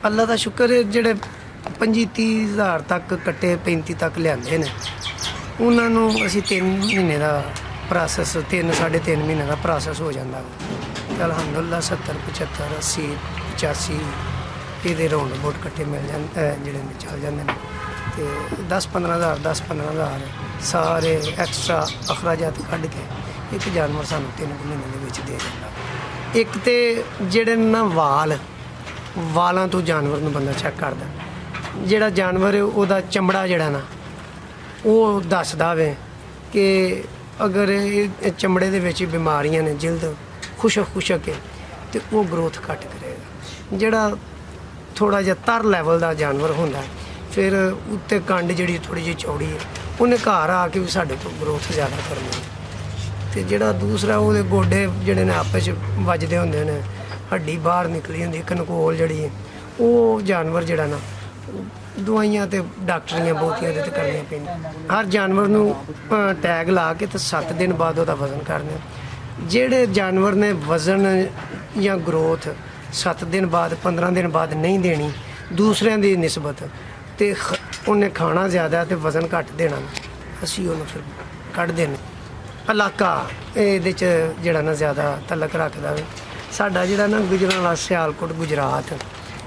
ਅੱਲਾ ਦਾ ਸ਼ੁਕਰ ਹੈ ਜਿਹੜੇ 25-30 ਹਜ਼ਾਰ ਤੱਕ ਕੱਟੇ 35 ਤੱਕ ਲਿਆਂਦੇ ਨੇ ਉਹਨਾਂ ਨੂੰ ਅਸੀਂ 3 ਮਹੀਨੇ ਦਾ ਪ੍ਰੋਸੈਸ 3-3.5 ਮਹੀਨੇ ਦਾ ਪ੍ਰੋਸੈਸ ਹੋ ਜਾਂਦਾ ਤੇ ਅਲਹਮਦੁਲਿਲਾ 70 75 80 85 ਇਹਦੇ ਰਾਉਂਡ ਅਬਾਊਟ ਕੱਟੇ ਮਿਲ ਜਾਂਦੇ ਜਿਹੜੇ ਚੱਲ ਜਾਂਦੇ ਨੇ ਤੇ 10-15 ਹਜ਼ਾਰ 10-15 ਹਜ਼ਾਰ ਸਾਰੇ ਐਕਸਟਰਾ ਅਖਰਾਜਾਤ ਕੱਢ ਕੇ ਇੱਕ ਜਾਨਵਰ ਸਾਨੂੰ 3 ਮਹੀਨੇ ਦੇ ਵਿੱਚ ਦੇ ਦਿੰਦਾ। ਇੱਕ ਤੇ ਜਿਹੜੇ ਨਾ ਵਾਲਾਂ ਤੋਂ ਜਾਨਵਰ ਨੂੰ ਬੰਦਾ ਚੈੱਕ ਕਰਦਾ, ਜਿਹੜਾ ਜਾਨਵਰ ਹੈ ਉਹਦਾ ਚਮੜਾ ਜਿਹੜਾ ਨਾ ਉਹ ਦੱਸਦਾ ਵੇ ਕਿ ਅਗਰ ਇਹ ਚਮੜੇ ਦੇ ਵਿੱਚ ਬਿਮਾਰੀਆਂ ਨੇ, ਜਿਲਦ ਖੁਸ਼ਕ ਹੈ ਤੇ ਉਹ ਗਰੋਥ ਘੱਟ ਕਰੇਗਾ। ਜਿਹੜਾ ਥੋੜਾ ਜਿਹਾ ਤਰ ਲੈਵਲ ਦਾ ਜਾਨਵਰ ਹੁੰਦਾ ਫਿਰ ਉੱਤੇ ਕੰਡ ਜਿਹੜੀ ਥੋੜੀ ਜਿਹੀ ਚੌੜੀ ਹੈ ਉਹਨੇ ਘਰ ਆ ਕੇ ਵੀ ਸਾਡੇ ਤੋਂ ਗਰੋਥ ਜ਼ਿਆਦਾ ਕਰਨੀ। ਤੇ ਜਿਹੜਾ ਦੂਸਰਾ ਉਹਦੇ ਗੋਡੇ ਜਿਹੜੇ ਨੇ ਆਪਸ 'ਚ ਵੱਜਦੇ ਹੁੰਦੇ ਨੇ, ਹੱਡੀ ਬਾਹਰ ਨਿਕਲੀ ਹੁੰਦੀ, ਕਨਕੋਲ ਜਿਹੜੀ ਹੈ ਉਹ ਜਾਨਵਰ ਜਿਹੜਾ ਨਾ ਦਵਾਈਆਂ ਤੇ ਡਾਕਟਰੀਆਂ ਬਹੁਤੀਆਂ ਇਹਦੇ 'ਤੇ ਕਰਨੀਆਂ ਪੈਂਦੀਆਂ। ਹਰ ਜਾਨਵਰ ਨੂੰ ਟੈਗ ਲਾ ਕੇ ਤੇ 7 ਦਿਨ ਬਾਅਦ ਉਹਦਾ ਵਜ਼ਨ ਕਰਨਾ। ਜਿਹੜੇ ਜਾਨਵਰ ਨੇ ਵਜ਼ਨ ਜਾਂ ਗਰੋਥ 7 ਦਿਨ ਬਾਅਦ 15 ਦਿਨ ਬਾਅਦ ਨਹੀਂ ਦੇਣੀ ਦੂਸਰਿਆਂ ਦੀ ਨਿਸਬਤ ਤੇ ਉਹਨੇ ਖਾਣਾ ਜ਼ਿਆਦਾ ਤੇ ਵਜ਼ਨ ਘੱਟ ਦੇਣਾ, ਅਸੀਂ ਉਹਨੂੰ ਫਿਰ ਕੱਢ ਦੇਣਾ। ਇਲਾਕਾ ਇਹਦੇ 'ਚ ਜਿਹੜਾ ਨਾ ਜ਼ਿਆਦਾ ਤਲਕ ਰੱਖਦਾ ਵੇ। ਸਾਡਾ ਜਿਹੜਾ ਨਾ ਗੁਜਰਾਂਵਾਲਾ ਸਿਆਲਕੋਟ ਗੁਜਰਾਤ,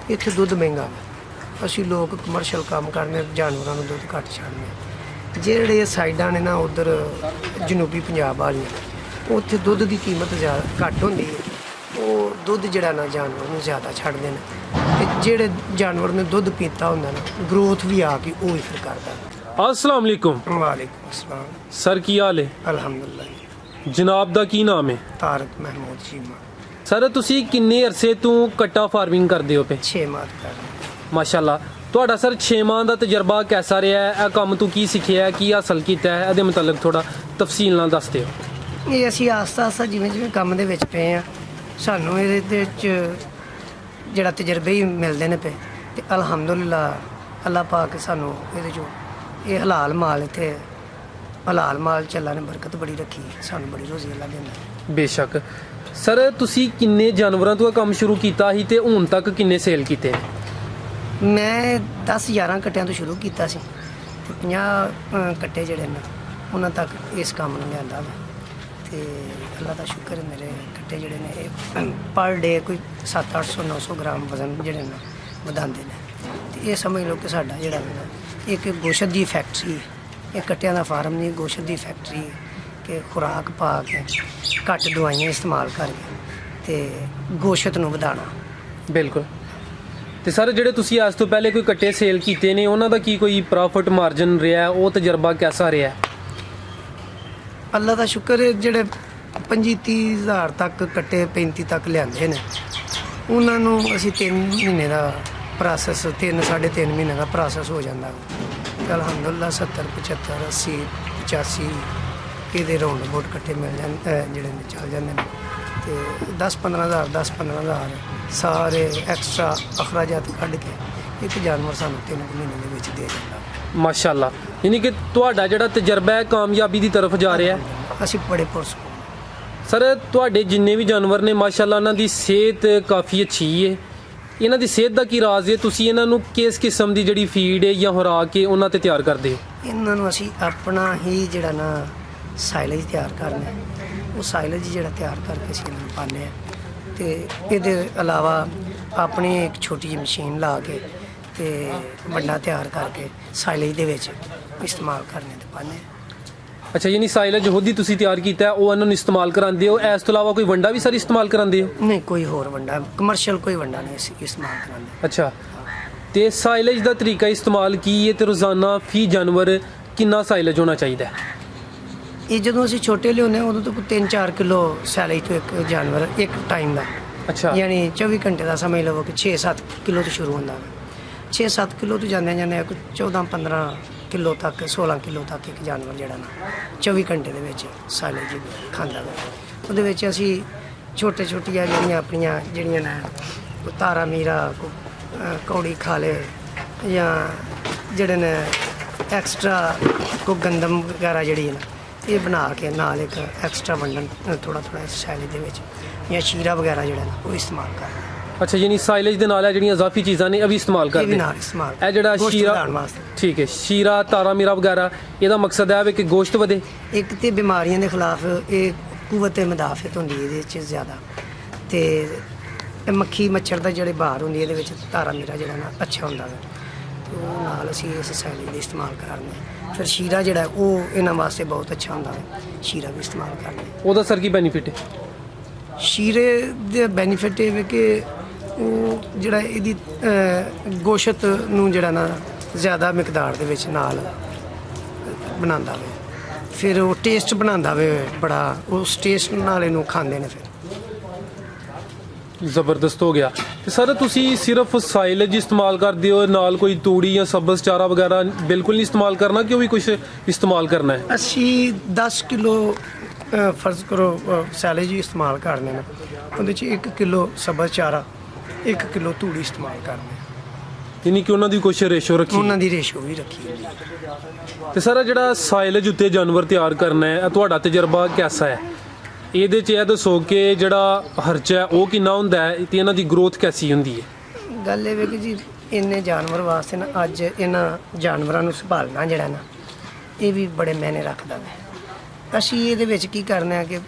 ਇੱਥੇ ਦੁੱਧ ਮਹਿੰਗਾ ਵਾ। ਅਸੀਂ ਲੋਕ ਕਮਰਸ਼ੀਅਲ ਕੰਮ ਕਰਨੇ, ਜਾਨਵਰਾਂ ਨੂੰ ਦੁੱਧ ਘੱਟ ਛੱਡਦੇ। ਜਿਹੜੇ ਸਾਈਡਾਂ ਨੇ ਨਾ ਉੱਧਰ ਜਨੂਬੀ ਪੰਜਾਬ ਵਾਲੀਆਂ, ਉੱਥੇ ਦੁੱਧ ਦੀ ਕੀਮਤ ਜ਼ਿਆਦਾ ਘੱਟ ਹੁੰਦੀ ਹੈ, ਉਹ ਦੁੱਧ ਜਿਹੜਾ ਨਾ ਜਾਨਵਰ ਨੂੰ ਜ਼ਿਆਦਾ ਛੱਡਦੇ ਨੇ। ਤੇ ਜਿਹੜੇ ਜਾਨਵਰ ਨੇ ਦੁੱਧ ਪੀਤਾ ਹੁੰਦਾ ਨਾ ਗਰੋਥ ਵੀ ਆ ਕੇ ਉਹ ਹੀ ਫਿਰ ਕਰਦਾ। अस्सलाम वालेकुम। वालेकुम अस्सलाम। सर की हाल है? अल्हम्दुलिल्लाह। जनाब दा की नाम है? तारक महमूद चीमा। सर ਤੁਸੀਂ ਕਿੰਨੇ ਅਰਸੇ ਤੋਂ ਕੱਟਾ ਫਾਰਮਿੰਗ ਕਰਦੇ ਹੋ ਪਏ? 6 ਮਾਹ ਕਰ ਰਹੇ। ਮਾਸ਼ਾਅੱਲਾ। ਤੁਹਾਡਾ ਸਰ 6 ਮਾਹ ਦਾ ਤਜਰਬਾ ਕਿਹਦਾ ਰਿਹਾ ਹੈ? ਇਹ ਕੰਮ ਤੋਂ ਕੀ ਸਿੱਖਿਆ ਹੈ, ਕੀ ਹਾਸਲ ਕੀਤਾ ਹੈ, ਇਹਦੇ ਮੁਤਲਕ ਥੋੜਾ ਤਫਸੀਲ ਨਾਲ ਦੱਸ ਦਿਓ। ਇਹ ਅਸੀਂ ਆਸਤਾ ਆਸਤਾ ਜਿਵੇਂ ਕੰਮ ਦੇ ਵਿੱਚ ਪਏ ਆ, ਸਾਨੂੰ ਇਹਦੇ ਵਿੱਚ ਜਿਹੜਾ ਤਜਰਬੇ ਹੀ ਮਿਲਦੇ ਨੇ ਪਏ ਤੇ ਅਲਹਮਦੁਲਿਲਾ ਅੱਲਾਹ ਪਾਕ ਸਾਨੂੰ ਇਹਦੇ 'ਚੋਂ ਇਹ ਹਲਾਲ ਮਾਲ ਇੱਥੇ ਹਲਾਲ ਮਾਲ ਚੱਲਾ ਨੇ ਬਰਕਤ ਬੜੀ ਰੱਖੀ, ਸਾਨੂੰ ਬੜੀ ਰੋਜ਼ੀ ਅੱਲਾਹ ਦਿੰਦਾ। ਬੇਸ਼ੱਕ। ਸਰ ਤੁਸੀਂ ਕਿੰਨੇ ਜਾਨਵਰਾਂ ਤੋਂ ਇਹ ਕੰਮ ਸ਼ੁਰੂ ਕੀਤਾ ਸੀ ਤੇ ਹੁਣ ਤੱਕ ਕਿੰਨੇ ਸੇਲ ਕੀਤੇ? ਮੈਂ 10-11 ਕੱਟਿਆਂ ਤੋਂ ਸ਼ੁਰੂ ਕੀਤਾ ਸੀ ਤੇ 50 ਕੱਟੇ ਜਿਹੜੇ ਨੇ ਉਹਨਾਂ ਤੱਕ ਇਸ ਕੰਮ ਨੂੰ ਲਿਆਂਦਾ ਵਾ। ਤੇ ਅੱਲਾਹ ਦਾ ਸ਼ੁਕਰ ਹੈ, ਮੇਰੇ ਕੱਟੇ ਜਿਹੜੇ ਨੇ ਇਹ ਪਰ ਡੇ ਕੋਈ 700-800-900 ਗ੍ਰਾਮ ਵਜ਼ਨ ਜਿਹੜੇ ਨੇ ਵਧਾਉਂਦੇ ਨੇ। ਤੇ ਇਹ ਸਮਝ ਲਓ ਕਿ ਸਾਡਾ ਜਿਹੜਾ ਨਾ ਇੱਕ ਗੋਸ਼ਤ ਦੀ ਫੈਕਟਰੀ, ਇਹ ਕੱਟਿਆਂ ਦਾ ਫਾਰਮ ਨਹੀਂ, ਗੋਸ਼ਤ ਦੀ ਫੈਕਟਰੀ ਕਿ ਖੁਰਾਕ ਪਾ ਕੇ ਘੱਟ ਦਵਾਈਆਂ ਇਸਤੇਮਾਲ ਕਰਕੇ ਤੇ ਗੋਸ਼ਤ ਨੂੰ ਵਧਾਉਣਾ। ਬਿਲਕੁਲ। ਤੇ ਸਰ ਜਿਹੜੇ ਤੁਸੀਂ ਅੱਜ ਤੋਂ ਪਹਿਲੇ ਕੋਈ ਕੱਟੇ ਸੇਲ ਕੀਤੇ ਨੇ ਉਹਨਾਂ ਦਾ ਕੀ ਕੋਈ ਪ੍ਰੋਫਿਟ ਮਾਰਜਨ ਰਿਹਾ, ਉਹ ਤਜਰਬਾ ਕਿਹਦਾ ਰਿਹਾ? ਅੱਲਾ ਦਾ ਸ਼ੁਕਰ ਹੈ, ਜਿਹੜੇ 25-30 ਹਜ਼ਾਰ ਤੱਕ ਕੱਟੇ 35 ਤੱਕ ਲਿਆਂਦੇ ਨੇ ਉਹਨਾਂ ਨੂੰ ਅਸੀਂ 3 ਮਹੀਨੇ ਦਾ ਪ੍ਰੋਸੈਸ 3-3.5 ਮਹੀਨੇ ਦਾ ਪ੍ਰੋਸੈਸ ਹੋ ਜਾਂਦਾ ਤੇ ਅਲਹਮਦੁਲਿਲਾ 70 75 80 85 ਇਹਦੇ ਰਾਉਂਡ ਅਬਾਊਟ ਕੱਟੇ ਮਿਲ ਜਾਂਦੇ ਜਿਹੜੇ ਚੱਲ ਜਾਂਦੇ ਨੇ ਤੇ 10-15 ਹਜ਼ਾਰ 10-15 ਹਜ਼ਾਰ ਸਾਰੇ ਐਕਸਟਰਾ ਅਖਰਾਜਾਤ ਕੱਢ ਕੇ ਇੱਕ ਜਾਨਵਰ ਸਾਨੂੰ 3 ਮਹੀਨੇ ਦੇ ਵਿੱਚ ਦੇ ਦਿੰਦਾ। ਮਾਸ਼ਾਅੱਲਾ। ਯਾਨੀ ਕਿ ਤੁਹਾਡਾ ਜਿਹੜਾ ਤਜਰਬਾ ਹੈ ਕਾਮਯਾਬੀ ਦੀ ਤਰਫ ਜਾ ਰਿਹਾ ਹੈ। ਅਸੀਂ ਬੜੇ ਪੁਰਸਕੂਨ। ਸਰ ਤੁਹਾਡੇ ਜਿੰਨੇ ਵੀ ਜਾਨਵਰ ਨੇ ਮਾਸ਼ਾਅੱਲਾ ਉਹਨਾਂ ਦੀ ਸਿਹਤ ਕਾਫੀ ਅੱਛੀ ਹੈ। ਇਹਨਾਂ ਦੀ ਸਿਹਤ ਦਾ ਕੀ ਰਾਜ਼ ਹੈ? ਤੁਸੀਂ ਇਹਨਾਂ ਨੂੰ ਕਿਸ ਕਿਸਮ ਦੀ ਜਿਹੜੀ ਫੀਡ ਹੈ ਜਾਂ ਖੁਰਾਕ ਹੈ ਉਹਨਾਂ ਤੇ ਤਿਆਰ ਕਰਦੇ ਹੋ? ਇਹਨਾਂ ਨੂੰ ਅਸੀਂ ਆਪਣਾ ਹੀ ਜਿਹੜਾ ਨਾ ਸਾਈਲੇਜ ਤਿਆਰ ਕਰਨਾ, ਉਹ ਸਾਈਲੇਜ ਜਿਹੜਾ ਤਿਆਰ ਕਰਕੇ ਅਸੀਂ ਇਹਨਾਂ ਨੂੰ ਪਾਉਂਦੇ ਹਾਂ। ਤੇ ਇਹਦੇ ਇਲਾਵਾ ਆਪਣੀ ਇੱਕ ਛੋਟੀ ਜਿਹੀ ਮਸ਼ੀਨ ਲਾ ਕੇ ਤੇ ਵੱਡਾ ਤਿਆਰ ਕਰਕੇ ਸਾਈਲੇਜ ਦੇ ਵਿੱਚ ਇਸਤੇਮਾਲ ਕਰਨੇ ਤੇ ਪਾਉਂਦੇ ਹਾਂ। ਅੱਛਾ, ਯਾਨੀ ਸਾਈਲੇਜ ਖੁਦ ਤੁਸੀਂ ਤਿਆਰ ਕੀਤਾ ਹੈ, ਉਹ ਇਹਨਾਂ ਨੂੰ ਇਸਤੇਮਾਲ ਕਰਾਉਂਦੇ ਹੋ। ਇਸ ਤੋਂ ਇਲਾਵਾ ਕੋਈ ਵੰਡਾ ਵੀ ਸਰ ਇਸਤੇਮਾਲ ਕਰਾਉਂਦੇ ਹੋ? ਨਹੀਂ, ਕੋਈ ਹੋਰ ਵੰਡਾ ਕਮਰਸ਼ੀਅਲ ਕੋਈ ਵੰਡਾ ਨਹੀਂ ਅਸੀਂ ਇਸਤੇਮਾਲ ਕਰਾਉਂਦੇ। ਅੱਛਾ। ਤੇ ਸਾਈਲੇਜ ਦਾ ਤਰੀਕਾ ਇਸਤੇਮਾਲ ਕੀ ਹੈ ਤੇ ਰੋਜ਼ਾਨਾ ਫੀ ਜਾਨਵਰ ਕਿੰਨਾ ਸਾਈਲੇਜ ਹੋਣਾ ਚਾਹੀਦਾ ਹੈ? ਇਹ ਜਦੋਂ ਅਸੀਂ ਛੋਟੇ ਲਿਆਉਂਦੇ ਹਾਂ ਉਦੋਂ ਤੋਂ 3-4 ਕਿਲੋ ਸਾਈਲੇਜ ਤੋਂ ਇੱਕ ਜਾਨਵਰ ਇੱਕ ਟਾਈਮ ਦਾ, ਅੱਛਾ, ਯਾਨੀ 24 ਘੰਟੇ ਦਾ ਸਮਝ ਲਵੋ ਕਿ 6-7 ਕਿਲੋ ਤੋਂ ਸ਼ੁਰੂ ਹੁੰਦਾ ਹੈ। 6-7 ਕਿਲੋ ਤੋਂ ਜਾਂਦੇ 14-15 ਕਿਲੋ ਤੱਕ 16 ਕਿਲੋ ਤੱਕ ਇੱਕ ਜਾਨਵਰ ਜਿਹੜਾ ਨਾ 24 ਘੰਟੇ ਦੇ ਵਿੱਚ ਸਾਈਲੇਜ ਖਾਂਦਾ ਵਾ। ਉਹਦੇ ਵਿੱਚ ਅਸੀਂ ਛੋਟੀਆਂ ਜਿਹੜੀਆਂ ਆਪਣੀਆਂ ਜਿਹੜੀਆਂ ਨੇ ਤਾਰਾ ਮੀਰਾ ਕੌੜੀ ਖਾ ਲੇ ਜਾਂ ਜਿਹੜੇ ਨੇ ਐਕਸਟਰਾ ਕੋ ਗੰਦਮ ਵਗੈਰਾ ਜਿਹੜੀ ਹੈ ਨਾ ਇਹ ਬਣਾ ਕੇ ਨਾਲ ਇੱਕ ਐਕਸਟਰਾ ਵੰਡਣ ਥੋੜਾ ਸਾਈਲੇਜ ਦੇ ਵਿੱਚ ਜਾਂ ਸ਼ੀਰਾ ਵਗੈਰਾ ਜਿਹੜਾ ਨਾ ਉਹ ਇਸਤੇਮਾਲ ਕਰਨਾ। ਅੱਛਾ, ਯਾਨੀ ਸਾਈਲੇਜ ਦੇ ਨਾਲ ਇਹ ਜਿਹੜੀਆਂ ਇਜ਼ਾਫੀ ਚੀਜ਼ਾਂ ਨੇ ਇਹ ਵੀ ਇਸਤੇਮਾਲ ਇਹ ਵੀ ਕਰਦੇ ਨਾਲ ਇਸਤੇਮਾਲ ਇਹ ਜਿਹੜਾ ਗੋਸ਼ਤ ਸ਼ੀਰਾ ਵਧਾਉਣ ਵਾਸਤੇ। ਠੀਕ ਹੈ, ਸ਼ੀਰਾ ਤਾਰਾ ਮੀਰਾ ਵਗੈਰਾ ਇਹਦਾ ਮਕਸਦ ਹੈ ਵੀ ਕਿ ਗੋਸ਼ਤ ਵਧੇ। ਇੱਕ ਤੇ ਬਿਮਾਰੀਆਂ ਦੇ ਖਿਲਾਫ ਇਹ ਕੂਵਤ ਮਦਾਫਤ ਹੁੰਦੀ ਹੈ ਇਹਦੇ ਵਿੱਚ ਜ਼ਿਆਦਾ, ਤੇ ਇਹ ਮੱਖੀ ਮੱਛਰ ਦਾ ਜਿਹੜੇ ਬਾਹਰ ਹੁੰਦੀ ਇਹਦੇ ਵਿੱਚ ਤਾਰਾ ਮੀਰਾ ਜਿਹੜਾ ਨਾ ਅੱਛਾ ਹੁੰਦਾ ਹੈ, ਤੇ ਉਹ ਨਾਲ ਅਸੀਂ ਇਸ ਸਾਈਲੇਜ ਦਾ ਇਸਤੇਮਾਲ ਕਰਦੇ ਹਾਂ। ਫਿਰ ਸ਼ੀਰਾ ਜਿਹੜਾ ਉਹ ਇਹਨਾਂ ਵਾਸਤੇ ਬਹੁਤ ਅੱਛਾ ਹੁੰਦਾ ਹੈ, ਸ਼ੀਰਾ ਵੀ ਇਸਤੇਮਾਲ ਕਰਦੇ ਹਾਂ। ਉਹਦਾ ਸਰ ਕੀ ਬੈਨੀਫਿਟ ਹੈ? ਸ਼ੀਰੇ ਦੇ ਬੈਨੀਫਿਟ ਇਹ ਹੈ ਕਿ ਉਹ ਜਿਹੜਾ ਇਹਦੀ ਗੋਸ਼ਤ ਨੂੰ ਜਿਹੜਾ ਨਾ ਜ਼ਿਆਦਾ ਮਿਕਦਾਰ ਦੇ ਵਿੱਚ ਨਾਲ ਬਣਾਉਂਦਾ ਵੇ, ਫਿਰ ਉਹ ਟੇਸਟ ਬਣਾਉਂਦਾ ਵੇ ਬੜਾ, ਉਸ ਟੇਸਟ ਨਾਲ ਇਹਨੂੰ ਖਾਂਦੇ ਨੇ ਫਿਰ। ਜ਼ਬਰਦਸਤ ਹੋ ਗਿਆ। ਤੇ ਸਰ ਤੁਸੀਂ ਸਿਰਫ ਸਾਈਲੇਜ ਇਸਤੇਮਾਲ ਕਰਦੇ ਹੋ, ਨਾਲ ਕੋਈ ਤੂੜੀ ਜਾਂ ਸਬਜ਼ ਚਾਰਾ ਵਗੈਰਾ ਬਿਲਕੁਲ ਨਹੀਂ ਇਸਤੇਮਾਲ ਕਰਨਾ ਕਿ ਉਹ ਵੀ ਕੁਝ ਇਸਤੇਮਾਲ ਕਰਨਾ ਹੈ? ਅਸੀਂ 10 ਕਿਲੋ ਫਰਜ਼ ਕਰੋ ਸਾਈਲੇਜ ਇਸਤੇਮਾਲ ਕਰਨੇ ਨੇ, ਉਹਦੇ 'ਚ 1 ਕਿਲੋ ਸਬਜ਼ ਚਾਰਾ, 1 ਕਿਲੋ ਤੂੜੀ ਇਸਤੇਮਾਲ ਕਰਨੀ, ਯਾਨੀ ਕਿ ਉਹਨਾਂ ਦੀ ਕੁਛ ਰੇਸ਼ੋ ਰੱਖੀ। ਉਹਨਾਂ ਦੀ ਰੇਸ਼ੋ ਵੀ ਰੱਖੀ ਹੁੰਦੀ ਹੈ। ਤੇ ਸਰ ਇਹ ਜਿਹੜਾ ਸਾਈਲੇਜ ਉੱਤੇ ਜਾਨਵਰ ਤਿਆਰ ਕਰਨਾ ਹੈ, ਇਹ ਤੁਹਾਡਾ ਤਜਰਬਾ ਕਿਹਦਾ ਹੈ? ਇਹਦੇ 'ਚ ਇਹ ਦੱਸੋ ਕਿ ਜਿਹੜਾ ਖਰਚਾ ਹੈ ਉਹ ਕਿੰਨਾ ਹੁੰਦਾ ਹੈ ਤੇ ਇਹਨਾਂ ਦੀ ਗਰੋਥ ਕੈਸੀ ਹੁੰਦੀ ਹੈ? ਗੱਲ ਇਹ ਵੇ ਕਿ ਜੀ ਇੰਨੇ ਜਾਨਵਰ ਵਾਸਤੇ ਨਾ ਅੱਜ ਇਹਨਾਂ ਜਾਨਵਰਾਂ ਨੂੰ ਸੰਭਾਲਣਾ ਜਿਹੜਾ ਨਾ ਇਹ ਵੀ ਬੜੇ ਮਾਇਨੇ ਰੱਖਦਾ ਹੈ। ਅਸੀਂ ਇਹਦੇ ਵਿੱਚ ਕੀ ਕਰਨਾ ਹੈ ਕਿ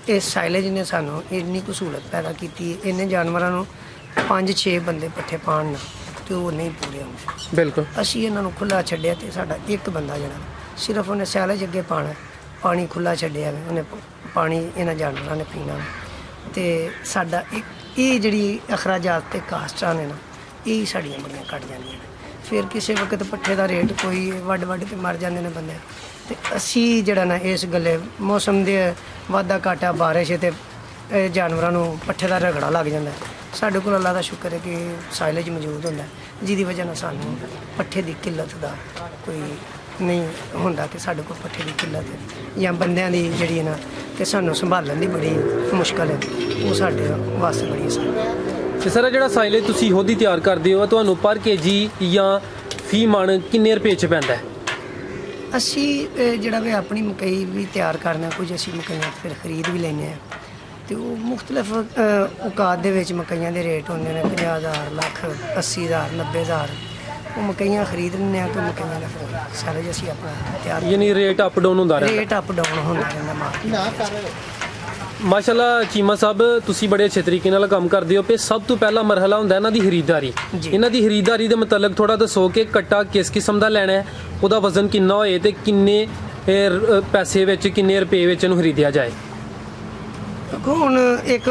ਇਹ ਸਾਈਲੇਜ ਨੇ ਸਾਨੂੰ ਇੰਨੀ ਕੁ ਸਹੂਲਤ ਪੈਦਾ ਕੀਤੀ ਹੈ, ਇੰਨੇ ਜਾਨਵਰਾਂ ਨੂੰ 5-6 ਬੰਦੇ ਪੱਠੇ ਪਾਉਣ ਨਾ ਤੇ ਉਹ ਨਹੀਂ ਪੂਰੇ ਹੁੰਦੇ। ਬਿਲਕੁਲ। ਅਸੀਂ ਇਹਨਾਂ ਨੂੰ ਖੁੱਲ੍ਹਾ ਛੱਡਿਆ ਤੇ ਸਾਡਾ ਇੱਕ ਬੰਦਾ ਜਿਹੜਾ ਸਿਰਫ ਉਹਨੇ ਸਾਈਲੇਜ ਅੱਗੇ ਪਾਉਣਾ, ਪਾਣੀ ਖੁੱਲ੍ਹਾ ਛੱਡਿਆ ਵੇ, ਉਹਨੇ ਪਾਣੀ ਇਹਨਾਂ ਜਾਨਵਰਾਂ ਨੇ ਪੀਣਾ ਵੇ। ਤੇ ਸਾਡਾ ਇਹ ਜਿਹੜੀ ਅਖਰਾਜਾਤ ਤੇ ਕਾਸਟਾਂ ਨੇ ਨਾ ਇਹ ਸਾਡੀਆਂ ਬੜੀਆਂ ਘੱਟ ਜਾਂਦੀਆਂ ਨੇ। ਫਿਰ ਕਿਸੇ ਵਕਤ ਪੱਠੇ ਦਾ ਰੇਟ ਕੋਈ ਵੱਢ ਕੇ ਮਰ ਜਾਂਦੇ ਨੇ ਬੰਦੇ, ਤੇ ਅਸੀਂ ਜਿਹੜਾ ਨਾ ਇਸ ਗੱਲੇ ਮੌਸਮ ਦੇ ਵਾਧਾ ਘਾਟਾ ਬਾਰਿਸ਼ ਤੇ ਜਾਨਵਰਾਂ ਨੂੰ ਪੱਠੇ ਦਾ ਰਗੜਾ ਲੱਗ ਜਾਂਦਾ। ਸਾਡੇ ਕੋਲ ਅੱਲਾ ਦਾ ਸ਼ੁਕਰ ਹੈ ਕਿ ਸਾਈਲੇਜ ਮੌਜੂਦ ਹੁੰਦਾ, ਜਿਹਦੀ ਵਜ੍ਹਾ ਨਾਲ ਸਾਨੂੰ ਪੱਠੇ ਦੀ ਕਿੱਲਤ ਦਾ ਕੋਈ ਨਹੀਂ ਹੁੰਦਾ ਕਿ ਸਾਡੇ ਕੋਲ ਪੱਠੇ ਦੀ ਕਿੱਲਤ ਹੈ ਜਾਂ ਬੰਦਿਆਂ ਦੀ ਜਿਹੜੀ ਨਾ ਕਿ ਸਾਨੂੰ ਸੰਭਾਲਣ ਦੀ ਬੜੀ ਮੁਸ਼ਕਲ ਹੈ, ਉਹ ਸਾਡੇ ਵਾਸਤੇ ਬੜੀ ਆਸਾਨ ਹੈ। ਤੇ ਸਰ ਇਹ ਜਿਹੜਾ ਸਾਈਲੇਜ ਤੁਸੀਂ ਖੁਦ ਹੀ ਤਿਆਰ ਕਰਦੇ ਹੋ, ਤੁਹਾਨੂੰ ਪਰ ਕੇਜੀ ਜਾਂ ਫੀ ਮਣ ਕਿੰਨੇ ਰੁਪਏ 'ਚ ਪੈਂਦਾ ਹੈ? ਅਸੀਂ ਜਿਹੜਾ ਵੀ ਆਪਣੀ ਮਕਈ ਵੀ ਤਿਆਰ ਕਰਨਾ, ਕੁਝ ਅਸੀਂ ਮਕਈਆਂ ਫਿਰ ਖਰੀਦ ਵੀ ਲੈਂਦੇ ਹਾਂ, ਤੇ ਉਹ ਮੁਖਤਲਿਫ ਔਕਾਤ ਦੇ ਵਿੱਚ ਮਕਈਆਂ ਦੇ ਰੇਟ ਹੁੰਦੇ ਨੇ 50,000 ਲੱਖ 80,000 90,000। ਉਹ ਮਕਈਆਂ ਖਰੀਦ ਲੈਂਦੇ ਹਾਂ, ਤੇ ਮਕਈਆਂ ਦਾ ਫਿਰ ਸਾਈਲੇਜ ਅਸੀਂ ਆਪਣਾ ਤਿਆਰ, ਯਾਨੀ ਰੇਟ ਅਪ ਡਾਊਨ ਹੁੰਦਾ ਰਹਿੰਦਾ? ਰੇਟ ਅਪ ਡਾਊਨ ਹੁੰਦਾ ਰਹਿੰਦਾ ਮਾਰਕੀਟ। ਮਾਸ਼ਾਅੱਲਾ ਚੀਮਾ ਸਾਹਿਬ ਤੁਸੀਂ ਬੜੇ ਅੱਛੇ ਤਰੀਕੇ ਨਾਲ ਕੰਮ ਕਰਦੇ ਹੋ। ਤੇ ਸਭ ਤੋਂ ਪਹਿਲਾ ਮਰਹਲਾ ਹੁੰਦਾ ਇਹਨਾਂ ਦੀ ਖਰੀਦਦਾਰੀ। ਜੀ। ਇਹਨਾਂ ਦੀ ਖਰੀਦਦਾਰੀ ਦੇ ਮੁਤਲਕ ਥੋੜਾ ਦੱਸੋ ਕਿ ਕੱਟਾ ਕਿਸ ਕਿਸਮ ਦਾ ਲੈਣਾ ਹੈ, ਉਹਦਾ ਵਜ਼ਨ ਕਿੰਨਾ ਹੋਏ ਤੇ ਕਿੰਨੇ ਪੈਸੇ ਵਿੱਚ, ਕਿੰਨੇ ਰੁਪਏ ਵਿੱਚ ਇਹਨੂੰ ਖਰੀਦਿਆ ਜਾਏ? ਦੇਖੋ ਹੁਣ ਇੱਕ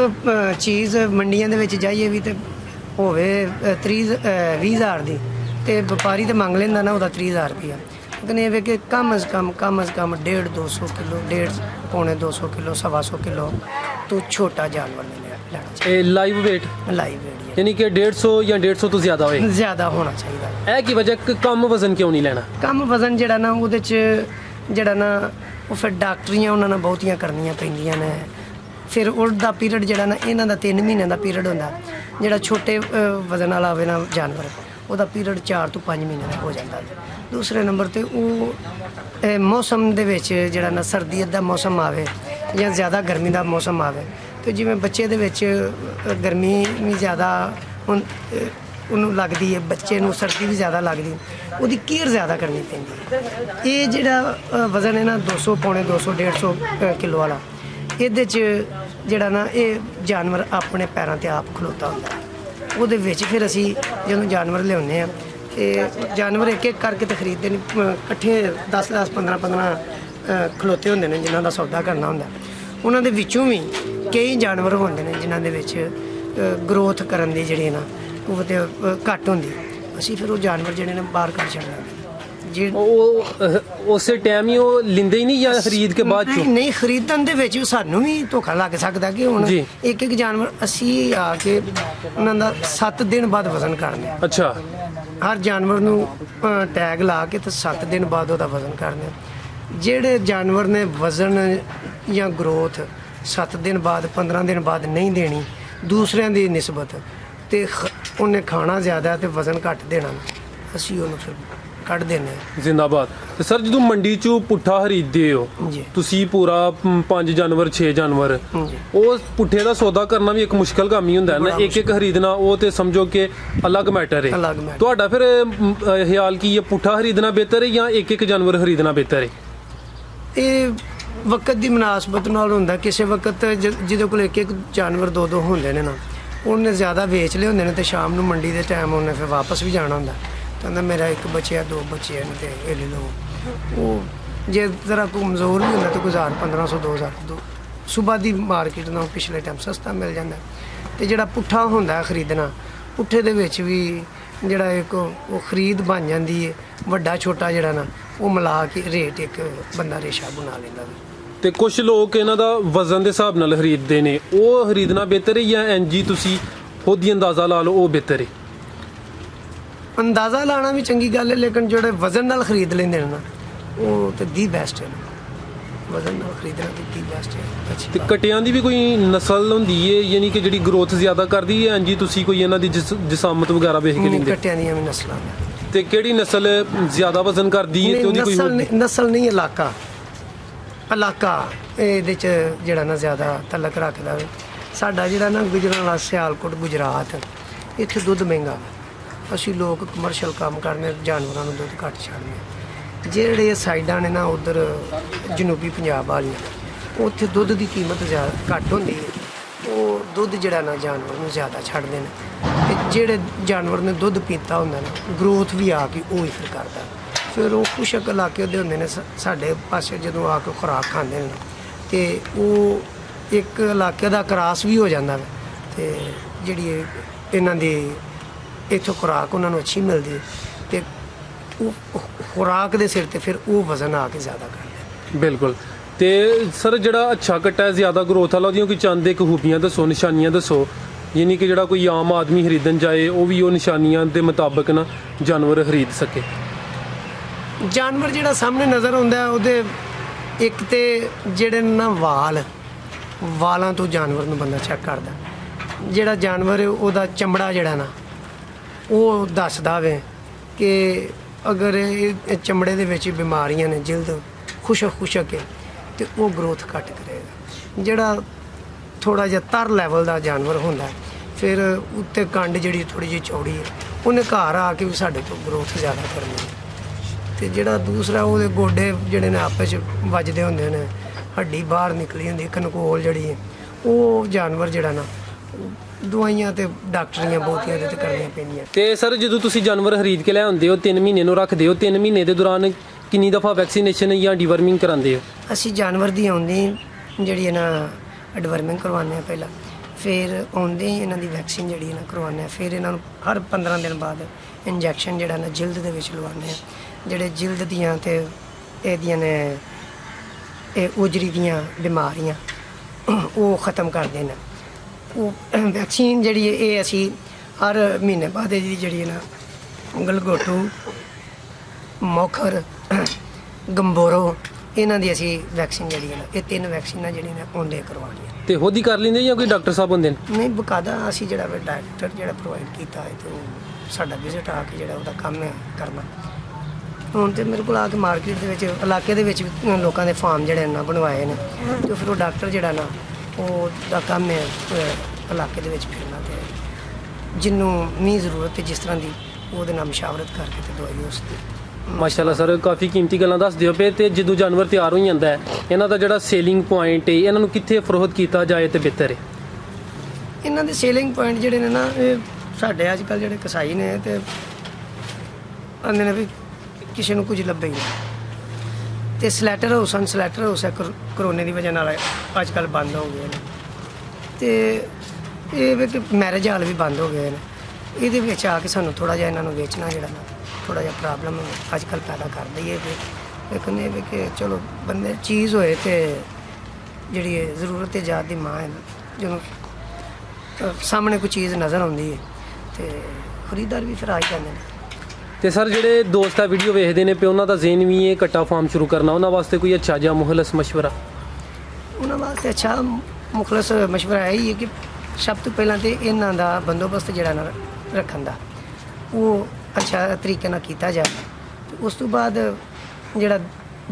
ਚੀਜ਼ ਮੰਡੀਆਂ ਦੇ ਵਿੱਚ ਜਾਈਏ ਵੀ ਤੇ ਹੋਵੇ 20,000 ਦੀ, ਤੇ ਵਪਾਰੀ ਤੇ ਮੰਗ ਲੈਂਦਾ ਨਾ ਉਹਦਾ 30,000 ਰੁਪਇਆ। ਲੇਕਿਨ ਇਹ ਵੇ ਕਿ ਕਮ ਅਜ਼ ਕਮ 150-200 ਕਿਲੋ, 150-200 ਕਿਲੋ, 125 ਕਿਲੋ ਤੋਂ ਛੋਟਾ ਜਾਨਵਰ ਨੇ ਲੈਣਾ ਚਾਹੀਦਾ। ਇਹ ਲਾਈਵ weight ਲਾਈਵ ਵੇੜੀ ਯਾਨੀ ਕਿ 150 ਜਾਂ 150 ਤੋਂ ਜ਼ਿਆਦਾ ਹੋਏ? ਜ਼ਿਆਦਾ ਹੋਣਾ ਚਾਹੀਦਾ। ਇਹ ਕੀ ਵਜ੍ਹਾ ਕਿ ਕਮ ਵਜ਼ਨ ਕਿਉਂ ਨਹੀਂ ਲੈਣਾ? ਕਮ ਵਜ਼ਨ ਜਿਹੜਾ ਨਾ ਉਹਦੇ 'ਚ ਜਿਹੜਾ ਨਾ ਉਹ ਫਿਰ ਡਾਕਟਰੀਆਂ ਉਹਨਾਂ ਨਾਲ ਬਹੁਤੀਆਂ ਕਰਨੀਆਂ ਪੈਂਦੀਆਂ ਨੇ। ਫਿਰ ਉਹਦਾ ਪੀਰੀਅਡ ਜਿਹੜਾ ਨਾ ਇਹਨਾਂ ਦਾ 3 ਮਹੀਨਿਆਂ ਦਾ ਪੀਰੀਅਡ ਹੁੰਦਾ। ਜਿਹੜਾ ਛੋਟੇ ਵਜ਼ਨ ਵਾਲਾ ਹੋਵੇ ਨਾ ਜਾਨਵਰ, ਉਹਦਾ ਪੀਰੀਅਡ 4 ਤੋਂ 5 ਮਹੀਨੇ ਦਾ ਹੋ ਜਾਂਦਾ। ਦੂਸਰੇ ਨੰਬਰ ਤੇ ਉਹ ਮੌਸਮ ਦੇ ਵਿੱਚ ਜਿਹੜਾ ਨਾ ਸਰਦੀ ਦਾ ਮੌਸਮ ਆਵੇ ਜਾਂ ਜ਼ਿਆਦਾ ਗਰਮੀ ਦਾ ਮੌਸਮ ਆਵੇ, ਤੇ ਜਿਵੇਂ ਬੱਚੇ ਦੇ ਵਿੱਚ ਗਰਮੀ ਵੀ ਜ਼ਿਆਦਾ ਉਹਨੂੰ ਲੱਗਦੀ ਹੈ, ਬੱਚੇ ਨੂੰ ਸਰਦੀ ਵੀ ਜ਼ਿਆਦਾ ਲੱਗਦੀ, ਉਹਦੀ ਕੇਅਰ ਜ਼ਿਆਦਾ ਕਰਨੀ ਪੈਂਦੀ ਹੈ। ਇਹ ਜਿਹੜਾ ਵਜ਼ਨ ਹੈ ਨਾ 200 ਪੌਣੇ 200 150 ਕਿਲੋ ਵਾਲਾ, ਇਹਦੇ 'ਚ ਜਿਹੜਾ ਨਾ ਇਹ ਜਾਨਵਰ ਆਪਣੇ ਪੈਰਾਂ 'ਤੇ ਆਪ ਖਲੋਤਾ ਹੁੰਦਾ ਹੈ। ਉਹਦੇ ਵਿੱਚ ਫਿਰ ਅਸੀਂ ਜਦੋਂ ਜਾਨਵਰ ਲਿਆਉਂਦੇ ਹਾਂ, ਤੇ ਜਾਨਵਰ ਇੱਕ ਇੱਕ ਕਰਕੇ ਤੇ ਖਰੀਦਦੇ ਨੇ, ਇਕੱਠੇ 10-10 15-15 ਖਲੋਤੇ ਹੁੰਦੇ ਨੇ ਜਿਨ੍ਹਾਂ ਦਾ ਸੌਦਾ ਕਰਨਾ ਹੁੰਦਾ। ਉਹਨਾਂ ਦੇ ਵਿੱਚੋਂ ਵੀ ਕਈ ਜਾਨਵਰ ਹੁੰਦੇ ਨੇ ਜਿਨ੍ਹਾਂ ਦੇ ਵਿੱਚ ਗਰੋਥ ਕਰਨ ਦੀ ਜਿਹੜੀ ਨਾ ਉਹ ਤੇ ਘੱਟ ਹੁੰਦੀ। ਅਸੀਂ ਫਿਰ ਉਹ ਜਾਨਵਰ ਜਿਹੜੇ ਨੇ ਬਾਹਰ ਕੱਢ ਛੱਡਦੇ ਜੇ ਉਹ ਉਸੇ ਟਾਈਮ ਹੀ ਉਹ ਲਿੰਦੇ ਹੀ ਨਹੀਂ ਜਾਂ ਖਰੀਦ ਕੇ ਬਾਅਦ ਚੋਂ? ਨਹੀਂ, ਖਰੀਦਣ ਦੇ ਵਿੱਚ ਸਾਨੂੰ ਵੀ ਧੋਖਾ ਲੱਗ ਸਕਦਾ ਕਿ ਹੁਣ ਇੱਕ ਇੱਕ ਜਾਨਵਰ ਅਸੀਂ ਆ ਕੇ ਉਹਨਾਂ ਦਾ 7 ਦਿਨ ਬਾਅਦ ਵਜ਼ਨ ਕਰਦੇ ਹਾਂ। ਅੱਛਾ। ਹਰ ਜਾਨਵਰ ਨੂੰ ਟੈਗ ਲਾ ਕੇ ਤੇ 7 ਦਿਨ ਬਾਅਦ ਉਹਦਾ ਵਜ਼ਨ ਕਰਦੇ ਹਾਂ। ਜਿਹੜੇ ਜਾਨਵਰ ਨੇ ਵਜ਼ਨ ਜਾਂ ਗਰੋਥ 7 ਦਿਨ ਬਾਅਦ 15 ਦਿਨ ਬਾਅਦ ਨਹੀਂ ਦੇਣੀ ਦੂਸਰਿਆਂ ਦੀ ਨਿਸਬਤ, ਤੇ ਉਹਨੇ ਖਾਣਾ ਜ਼ਿਆਦਾ ਤੇ ਵਜ਼ਨ ਘੱਟ ਦੇਣਾ, ਅਸੀਂ ਉਹਨੂੰ ਫਿਰ ਕੱਢ ਦਿੰਦੇ ਹਾਂ ਜ਼ਿੰਦਾਬਾਦ। ਤੇ ਸਰ ਜਦੋਂ ਮੰਡੀ ਚੋਂ ਪੁੱਠਾ ਖਰੀਦਦੇ ਹੋ ਜੀ ਤੁਸੀਂ ਪੂਰਾ 5 ਜਾਨਵਰ 6 ਜਾਨਵਰ, ਜੀ ਉਹ ਪੁੱਠੇ ਦਾ ਸੌਦਾ ਕਰਨਾ ਵੀ ਇੱਕ ਮੁਸ਼ਕਲ ਕੰਮ ਹੀ ਹੁੰਦਾ ਹੈ ਨਾ, ਬੜਾ ਇੱਕ ਖਰੀਦਣਾ ਉਹ ਤੇ ਸਮਝੋ ਕਿ ਅਲੱਗ ਮੈਟਰ ਹੈ। ਅਲੱਗ ਮੈਟਰ। ਤੁਹਾਡਾ ਫਿਰ ਖਿਆਲ ਕੀ ਹੈ, ਪੁੱਠਾ ਖਰੀਦਣਾ ਬਿਹਤਰ ਹੈ ਜਾਂ ਇੱਕ ਜਾਨਵਰ ਖਰੀਦਣਾ ਬਿਹਤਰ ਹੈ? ਇਹ ਵਕਤ ਦੀ ਮੁਨਾਸਬਤ ਨਾਲ ਹੁੰਦਾ। ਕਿਸੇ ਵਕਤ ਜਿਹਦੇ ਕੋਲ ਇੱਕ ਜਾਨਵਰ ਦੋ ਹੁੰਦੇ ਨੇ ਨਾ, ਉਹਨੇ ਜ਼ਿਆਦਾ ਵੇਚ ਲਏ ਹੁੰਦੇ ਨੇ ਤੇ ਸ਼ਾਮ ਨੂੰ ਮੰਡੀ ਦੇ ਟਾਈਮ ਉਹਨੇ ਫਿਰ ਵਾਪਸ ਵੀ ਜਾਣਾ ਹੁੰਦਾ। ਕਹਿੰਦਾ ਮੇਰਾ ਇੱਕ ਬਚਿਆ 2 ਬੱਚੇ ਨੇ ਤੇ ਇਹ ਲੈ ਲਓ। ਉਹ ਜੇ ਜ਼ਰਾ ਕਮਜ਼ੋਰ ਵੀ ਹੁੰਦਾ ਤਾਂ ਕੋਈ 1500 2000 ਸਵੇਰ ਦੀ ਮਾਰਕੀਟ ਨਾਲੋਂ ਪਿਛਲੇ ਟਾਈਮ ਸਸਤਾ ਮਿਲ ਜਾਂਦਾ। ਤੇ ਜਿਹੜਾ ਪੁੱਠਾ ਹੁੰਦਾ ਖਰੀਦਣਾ, ਪੁੱਠੇ ਦੇ ਵਿੱਚ ਵੀ ਜਿਹੜਾ ਇੱਕ ਉਹ ਖਰੀਦ ਬਣ ਜਾਂਦੀ ਹੈ, ਵੱਡਾ ਛੋਟਾ ਜਿਹੜਾ ਨਾ ਉਹ ਮਿਲਾ ਕੇ ਰੇਟ ਇੱਕ ਬੰਦਾ ਰੇਸ਼ਾ ਬਣਾ ਲੈਂਦਾ ਵਾ। ਤੇ ਕੁਝ ਲੋਕ ਇਹਨਾਂ ਦਾ ਵਜ਼ਨ ਦੇ ਹਿਸਾਬ ਨਾਲ ਖਰੀਦਦੇ ਨੇ, ਉਹ ਖਰੀਦਣਾ ਬਿਹਤਰ ਹੈ ਜਾਂ ਇੰਜ ਹੀ ਤੁਸੀਂ ਖੁਦ ਹੀ ਅੰਦਾਜ਼ਾ ਲਾ ਲਓ ਉਹ ਬਿਹਤਰ ਹੈ? ਅੰਦਾਜ਼ਾ ਲਾਣਾ ਵੀ ਚੰਗੀ ਗੱਲ ਹੈ, ਲੇਕਿਨ ਜਿਹੜੇ ਵਜ਼ਨ ਨਾਲ ਖਰੀਦ ਲੈਂਦੇ ਨੇ ਨਾ ਉਹ ਤੇ ਦੀ ਬੈਸਟ ਹੈ। ਵਜ਼ਨ ਨਾਲ ਖਰੀਦਣਾ ਦੀ ਬੈਸਟ ਹੈ। ਅੱਛੀ ਤੇ ਬਾਤ। ਕਟਿਆਂ ਦੀ ਵੀ ਕੋਈ ਨਸਲ ਹੁੰਦੀ ਹੈ, ਯਾਨੀ ਕਿ ਜਿਹੜੀ ਗਰੋਥ ਜ਼ਿਆਦਾ ਕਰਦੀ ਹੈ, ਇੰਜ ਹੀ ਤੁਸੀਂ ਕੋਈ ਇਹਨਾਂ ਦੀ ਜਸਾਮਤ ਵਗੈਰਾ ਵੇਖ ਕੇ ਨਹੀਂ, ਲੈਂਦੇ? ਕੱਟਿਆਂ ਦੀਆਂ ਵੀ ਨਸਲਾਂ ਨੇ। ਤੇ ਕਿਹੜੀ ਨਸਲ ਜ਼ਿਆਦਾ ਵਜ਼ਨ ਕਰਦੀ ਹੈ ਤੇ ਉਹਦੀ ਕੋਈ ਨਸਲ ਨਹੀਂ, ਇਲਾਕਾ ਇਹਦੇ ਚ ਜਿਹੜਾ ਨਾ ਜ਼ਿਆਦਾ ਤਲਕ ਰੱਖਦਾ ਵੇ। ਸਾਡਾ ਜਿਹੜਾ ਨਾ ਗੁਜਰਾਂ ਵਾਲਾ ਸਿਆਲਕੋਟ ਗੁਜਰਾਤ, ਇੱਥੇ ਦੁੱਧ ਮਹਿੰਗਾ ਵਾ। ਅਸੀਂ ਲੋਕ ਕਮਰਸ਼ੀਅਲ ਕੰਮ ਕਰਨੇ, ਜਾਨਵਰਾਂ ਨੂੰ ਦੁੱਧ ਘੱਟ ਛੱਡਦੇ। ਜਿਹੜੇ ਸਾਈਡਾਂ ਨੇ ਨਾ ਉਧਰ ਜਨੂਬੀ ਪੰਜਾਬ ਵਾਲੀਆਂ, ਉੱਥੇ ਦੁੱਧ ਦੀ ਕੀਮਤ ਜ਼ਿਆਦਾ ਘੱਟ ਹੁੰਦੀ ਹੈ। ਉਹ ਦੁੱਧ ਜਿਹੜਾ ਨਾ ਜਾਨਵਰ ਨੂੰ ਜ਼ਿਆਦਾ ਛੱਡਦੇ ਨੇ। ਤੇ ਜਿਹੜੇ ਜਾਨਵਰ ਨੇ ਦੁੱਧ ਪੀਤਾ ਹੁੰਦਾ ਨਾ, ਗਰੋਥ ਵੀ ਆ ਕੇ ਉਹ ਹੀ ਫਿਰ ਕਰਦਾ। ਫਿਰ ਉਹ ਖੁਸ਼ਕ ਇਲਾਕੇ ਦੇ ਹੁੰਦੇ ਨੇ ਸਾਡੇ ਪਾਸੇ, ਜਦੋਂ ਆ ਕੇ ਖੁਰਾਕ ਖਾਂਦੇ ਨੇ ਤੇ ਉਹ ਇੱਕ ਇਲਾਕੇ ਦਾ ਕਰਾਸ ਵੀ ਹੋ ਜਾਂਦਾ ਵਾ। ਤੇ ਜਿਹੜੀ ਇਹਨਾਂ ਦੀ ਇੱਥੋਂ ਖੁਰਾਕ ਉਹਨਾਂ ਨੂੰ ਅੱਛੀ ਮਿਲਦੀ ਹੈ ਤੇ ਉਹ ਖੁਰਾਕ ਦੇ ਸਿਰ ਤੇ ਫਿਰ ਉਹ ਵਜ਼ਨ ਆ ਕੇ ਜ਼ਿਆਦਾ ਕਰਦਾ। ਬਿਲਕੁਲ। ਤੇ ਸਰ ਜਿਹੜਾ ਅੱਛਾ ਕੱਟਾ ਹੈ, ਜ਼ਿਆਦਾ ਗਰੋਥ ਵਾਲਾ, ਉਹਦੀਆਂ ਕੋਈ ਚੰਦ ਇੱਕ ਖੂਬੀਆਂ ਦੱਸੋ, ਨਿਸ਼ਾਨੀਆਂ ਦੱਸੋ, ਯਾਨੀ ਕਿ ਜਿਹੜਾ ਕੋਈ ਆਮ ਆਦਮੀ ਖਰੀਦਣ ਜਾਏ ਉਹ ਵੀ ਉਹ ਨਿਸ਼ਾਨੀਆਂ ਦੇ ਮੁਤਾਬਕ ਨਾ ਜਾਨਵਰ ਖਰੀਦ ਸਕੇ। ਜਾਨਵਰ ਜਿਹੜਾ ਸਾਹਮਣੇ ਨਜ਼ਰ ਆਉਂਦਾ ਉਹਦੇ ਇੱਕ ਤੇ ਜਿਹੜੇ ਨਾ ਵਾਲਾਂ ਤੋਂ ਜਾਨਵਰ ਨੂੰ ਬੰਦਾ ਚੈੱਕ ਕਰਦਾ। ਜਿਹੜਾ ਜਾਨਵਰ ਹੈ ਉਹਦਾ ਚਮੜਾ ਜਿਹੜਾ ਨਾ ਉਹ ਦੱਸਦਾ ਵੇ ਕਿ ਅਗਰ ਇਹ ਚਮੜੇ ਦੇ ਵਿੱਚ ਬਿਮਾਰੀਆਂ ਨੇ, ਜਿਲਦ ਖੁਸ਼ਕ ਹੈ ਤੇ ਉਹ ਗਰੋਥ ਘੱਟ ਕਰੇਗਾ। ਜਿਹੜਾ ਥੋੜਾ ਜਿਹਾ ਤਰ ਲੈਵਲ ਦਾ ਜਾਨਵਰ ਹੁੰਦਾ, ਫਿਰ ਉੱਤੇ ਕੰਡ ਜਿਹੜੀ ਥੋੜੀ ਜਿਹੀ ਚੌੜੀ ਹੈ, ਉਹਨੇ ਘਰ ਆ ਕੇ ਵੀ ਸਾਡੇ ਤੋਂ ਗਰੋਥ ਜ਼ਿਆਦਾ ਕਰਨੀ ਹੈ। ਤੇ ਜਿਹੜਾ ਦੂਸਰਾ ਉਹਦੇ ਗੋਡੇ ਜਿਹੜੇ ਨੇ ਆਪਸ 'ਚ ਵੱਜਦੇ ਹੁੰਦੇ ਨੇ, ਹੱਡੀ ਬਾਹਰ ਨਿਕਲੀ ਹੁੰਦੀ, ਕਨਕੋਲ ਜਿਹੜੀ ਹੈ, ਉਹ ਜਾਨਵਰ ਜਿਹੜਾ ਨਾ ਦਵਾਈਆਂ ਤੇ ਡਾਕਟਰੀਆਂ ਬਹੁਤੀਆਂ ਇਹਦੇ ਤੇ ਕਰਨੀਆਂ ਪੈਂਦੀਆਂ। ਤੇ ਸਰ ਜਦੋਂ ਤੁਸੀਂ ਜਾਨਵਰ ਖਰੀਦ ਕੇ ਲੈ ਆਉਂਦੇ ਹੋ, 3 ਮਹੀਨੇ ਨੂੰ ਰੱਖਦੇ ਹੋ, 3 ਮਹੀਨੇ ਦੇ ਦੌਰਾਨ ਕਿੰਨੀ ਦਫਾ ਵੈਕਸੀਨੇਸ਼ਨ ਜਾਂ ਡੀਵਰਮਿੰਗ ਕਰਾਉਂਦੇ ਹੋ? ਅਸੀਂ ਜਾਨਵਰ ਦੀ ਆਉਂਦੀ ਜਿਹੜੀ ਹੈ ਨਾ ਐਡਵਰਮਿੰਗ ਕਰਵਾਉਂਦੇ ਹਾਂ ਪਹਿਲਾਂ, ਫਿਰ ਆਉਂਦੇ ਹੀ ਇਹਨਾਂ ਦੀ ਵੈਕਸੀਨ ਜਿਹੜੀ ਹੈ ਨਾ ਕਰਵਾਉਂਦੇ ਹਾਂ। ਫਿਰ ਇਹਨਾਂ ਨੂੰ ਹਰ 15 ਦਿਨ ਬਾਅਦ ਇੰਜੈਕਸ਼ਨ ਜਿਹੜਾ ਨਾ ਜਿਲਦ ਦੇ ਵਿੱਚ ਲਵਾਉਂਦੇ ਹਾਂ। ਜਿਹੜੇ ਜਿਲਦ ਦੀਆਂ ਤੇ ਇਹਦੀਆਂ ਨੇ ਇਹ ਉਜਰੀ ਦੀਆਂ ਬਿਮਾਰੀਆਂ ਉਹ ਖਤਮ ਕਰਦੇ ਨੇ। ਉਹ ਵੈਕਸੀਨ ਜਿਹੜੀ ਹੈ ਇਹ ਅਸੀਂ ਹਰ ਮਹੀਨੇ ਬਾਅਦ ਇਹਦੀ ਜਿਹੜੀ ਹੈ ਨਾ ਗਲਗੋਟੂ, ਮੋਖਰ, ਗੰਬੋਰੋ, ਇਹਨਾਂ ਦੀ ਅਸੀਂ ਵੈਕਸੀਨ ਜਿਹੜੀ ਹੈ ਨਾ, ਇਹ 3 ਵੈਕਸੀਨਾਂ ਜਿਹੜੀਆਂ ਨੇ ਆਉਂਦੇ ਕਰਵਾਉਣੀਆਂ। ਤੇ ਖੁਦ ਹੀ ਕਰ ਲੈਂਦੇ ਜਾਂ ਕੋਈ ਡਾਕਟਰ ਸਾਹਿਬ ਹੁੰਦੇ ਨੇ? ਨਹੀਂ, ਬਕਾਇਦਾ ਅਸੀਂ ਜਿਹੜਾ ਡਾਕਟਰ ਜਿਹੜਾ ਪ੍ਰੋਵਾਈਡ ਕੀਤਾ ਹੈ ਤੇ ਉਹ ਸਾਡਾ ਵਿਜ਼ਿਟ ਆ ਕੇ ਜਿਹੜਾ ਉਹਦਾ ਕੰਮ ਹੈ ਕਰਨਾ। ਹੁਣ ਤੇ ਮੇਰੇ ਕੋਲ ਆ ਕੇ ਮਾਰਕੀਟ ਦੇ ਵਿੱਚ ਇਲਾਕੇ ਦੇ ਵਿੱਚ ਲੋਕਾਂ ਦੇ ਫਾਰਮ ਜਿਹੜੇ ਨਾ ਬਣਵਾਏ ਨੇ, ਤੇ ਫਿਰ ਉਹ ਡਾਕਟਰ ਜਿਹੜਾ ਨਾ ਉਹ ਦਾ ਕੰਮ ਹੈ ਇਲਾਕੇ ਦੇ ਵਿੱਚ ਫਿਰਨਾ ਤੇ ਜਿਹਨੂੰ ਨਹੀਂ ਜ਼ਰੂਰਤ ਹੈ ਜਿਸ ਤਰ੍ਹਾਂ ਦੀ ਉਹਦੇ ਨਾਲ ਮਸ਼ਾਵਰਤ ਕਰਕੇ ਤੇ ਦਵਾਈ ਉਸ ਦੀ। ਮਾਸ਼ਾਅੱਲਾ ਸਰ, ਕਾਫੀ ਕੀਮਤੀ ਗੱਲਾਂ ਦੱਸਦੇ ਹੋ ਪਏ। ਤੇ ਜਦੋਂ ਜਾਨਵਰ ਤਿਆਰ ਹੋ ਜਾਂਦਾ ਹੈ, ਇਹਨਾਂ ਦਾ ਜਿਹੜਾ ਸੇਲਿੰਗ ਪੁਆਇੰਟ ਹੈ, ਇਹਨਾਂ ਨੂੰ ਕਿੱਥੇ ਫਰੋਖਤ ਕੀਤਾ ਜਾਏ ਤੇ ਬਿਹਤਰ ਹੈ? ਇਹਨਾਂ ਦੇ ਸੇਲਿੰਗ ਪੁਆਇੰਟ ਜਿਹੜੇ ਨੇ ਨਾ, ਇਹ ਸਾਡੇ ਅੱਜ ਕੱਲ੍ਹ ਜਿਹੜੇ ਕਸਾਈ ਨੇ ਤੇ ਆਉਂਦੇ ਨੇ ਵੀ ਕਿਸੇ ਨੂੰ ਕੁਝ ਲੱਭੇ ਹੀ ਨਹੀਂ। ਤੇ ਸਲੈਟਰ ਹਾਊਸ ਹੈ ਕਰੋਨੇ ਦੀ ਵਜ੍ਹਾ ਨਾਲ ਅੱਜ ਕੱਲ੍ਹ ਬੰਦ ਹੋ ਗਏ ਨੇ। ਤੇ ਇਹ ਵੀ ਕਿ ਮੈਰਿਜ ਹਾਲ ਵੀ ਬੰਦ ਹੋ ਗਏ ਨੇ। ਇਹਦੇ ਵਿੱਚ ਆ ਕੇ ਸਾਨੂੰ ਥੋੜ੍ਹਾ ਜਿਹਾ ਇਹਨਾਂ ਨੂੰ ਵੇਚਣਾ ਜਿਹੜਾ ਨਾ ਥੋੜ੍ਹਾ ਜਿਹਾ ਪ੍ਰੋਬਲਮ ਅੱਜ ਕੱਲ੍ਹ ਪੈਦਾ ਕਰਦੀ ਹੈ। ਲੇਕਿਨ ਇਹ ਵੀ ਕਿ ਚਲੋ ਬੰਦੇ ਚੀਜ਼ ਹੋਏ ਤੇ ਜਿਹੜੀ ਹੈ ਜ਼ਰੂਰਤ ਹੈ ਜਾਤ ਦੀ ਮਾਂ ਹੈ, ਜਦੋਂ ਸਾਹਮਣੇ ਕੋਈ ਚੀਜ਼ ਨਜ਼ਰ ਆਉਂਦੀ ਹੈ ਤੇ ਖਰੀਦਦਾਰ ਵੀ ਫਿਰ ਆ ਹੀ ਜਾਂਦੇ ਨੇ। ਤੇ ਸਰ ਜਿਹੜੇ ਦੋਸਤ ਆ ਵੀਡੀਓ ਵੇਖਦੇ ਨੇ ਪਏ, ਉਹਨਾਂ ਦਾ ਜ਼ੇਨ ਵੀ ਇਹ ਕੱਟਾ ਫਾਰਮ ਸ਼ੁਰੂ ਕਰਨਾ, ਉਹਨਾਂ ਵਾਸਤੇ ਕੋਈ ਅੱਛਾ ਜਿਹਾ ਮੁਖਲਸ ਮਸ਼ਵਰਾ? ਉਹਨਾਂ ਵਾਸਤੇ ਅੱਛਾ ਮੁਖਲਸ ਮਸ਼ਵਰਾ ਇਹ ਹੀ ਹੈ ਕਿ ਸਭ ਤੋਂ ਪਹਿਲਾਂ ਤੇ ਇਹਨਾਂ ਦਾ ਬੰਦੋਬਸਤ ਜਿਹੜਾ ਨਾ ਰੱਖਣ ਦਾ। ਉਹ ਅੱਛਾ ਤਰੀਕੇ ਨਾਲ ਕੀਤਾ ਜਾਏ। ਤੇ ਉਸ ਤੋਂ ਬਾਅਦ ਜਿਹੜਾ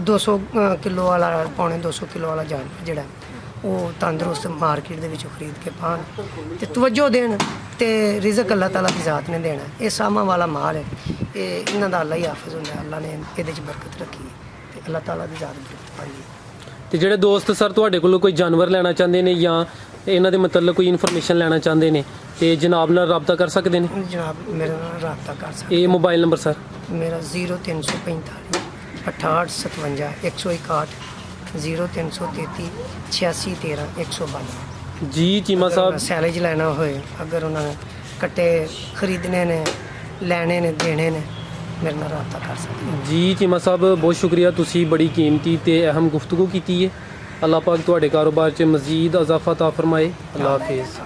200 ਕਿਲੋ ਵਾਲਾ ਪੌਣੇ 200 ਕਿਲੋ ਵਾਲਾ ਜਾਨਵਰ ਜਿਹੜਾ ਉਹ ਤੰਦਰੁਸਤ ਮਾਰਕੀਟ ਦੇ ਵਿੱਚੋਂ ਖਰੀਦ ਕੇ ਪਾਉਣ ਤੇ ਤਵੱਜੋ ਦੇਣ ਤੇ ਰਿਜ਼ਕ ਅੱਲਾਹ ਤਾਲਾ ਦੀ ਜ਼ਾਤ ਨੇ ਦੇਣਾ। ਇਹ ਸਾਮਾਂ ਵਾਲਾ ਮਾਲ ਹੈ, ਇਹ ਇਹਨਾਂ ਦਾ ਅੱਲਾ ਹੀ ਹਾਫਿਜ਼ ਹੁੰਦਾ, ਅੱਲਾ ਨੇ ਇਹਦੇ 'ਚ ਬਰਕਤ ਰੱਖੀ ਹੈ ਤੇ ਅੱਲਾਹ ਤਾਲਾ ਦੀ ਜ਼ਾਤ ਬਰਕਤ ਪਾਈ ਹੈ। ਤੇ ਜਿਹੜੇ ਦੋਸਤ ਸਰ ਤੁਹਾਡੇ ਕੋਲੋਂ ਕੋਈ ਜਾਨਵਰ ਲੈਣਾ ਚਾਹੁੰਦੇ ਨੇ ਜਾਂ ਇਹਨਾਂ ਦੇ ਮਤਲਬ ਕੋਈ ਇਨਫੋਰਮੇਸ਼ਨ ਲੈਣਾ ਚਾਹੁੰਦੇ ਨੇ ਤੇ ਜਨਾਬ ਨਾਲ ਰਾਬਤਾ ਕਰ ਸਕਦੇ ਨੇ? ਜਨਾਬ ਮੇਰੇ ਨਾਲ ਰਾਬਤਾ ਕਰ ਸਕਦੇ। ਇਹ ਮੋਬਾਈਲ ਨੰਬਰ ਸਰ? ਮੇਰਾ 0345 6857 161 0333 8613 152। ਜੀ ਚੀਮਾ ਸਾਹਿਬ, ਸੈਲੇਜ ਲੈਣਾ ਹੋਏ, ਅਗਰ ਉਹਨਾਂ ਨੇ ਕੱਟੇ ਖਰੀਦਣੇ ਨੇ, ਲੈਣੇ ਨੇ, ਦੇਣੇ ਨੇ, ਮੇਰੇ ਨਾਲ ਰਾਬਤਾ ਕਰ ਸਕਦੇ। ਜੀ ਚੀਮਾ ਸਾਹਿਬ ਬਹੁਤ ਸ਼ੁਕਰੀਆ, ਤੁਸੀਂ ਬੜੀ ਕੀਮਤੀ ਤੇ ਅਹਿਮ ਗੁਫ਼ਤਗੂ ਕੀਤੀ ਹੈ। ਅੱਲਾਹ ਪਾਕ ਤੁਹਾਡੇ ਕਾਰੋਬਾਰ 'ਚ ਮਜ਼ੀਦ ਇਜ਼ਾਫਾ ਤਾ ਫਰਮਾਏ। ਅੱਲਾਹ ਹਾਫਿਜ਼।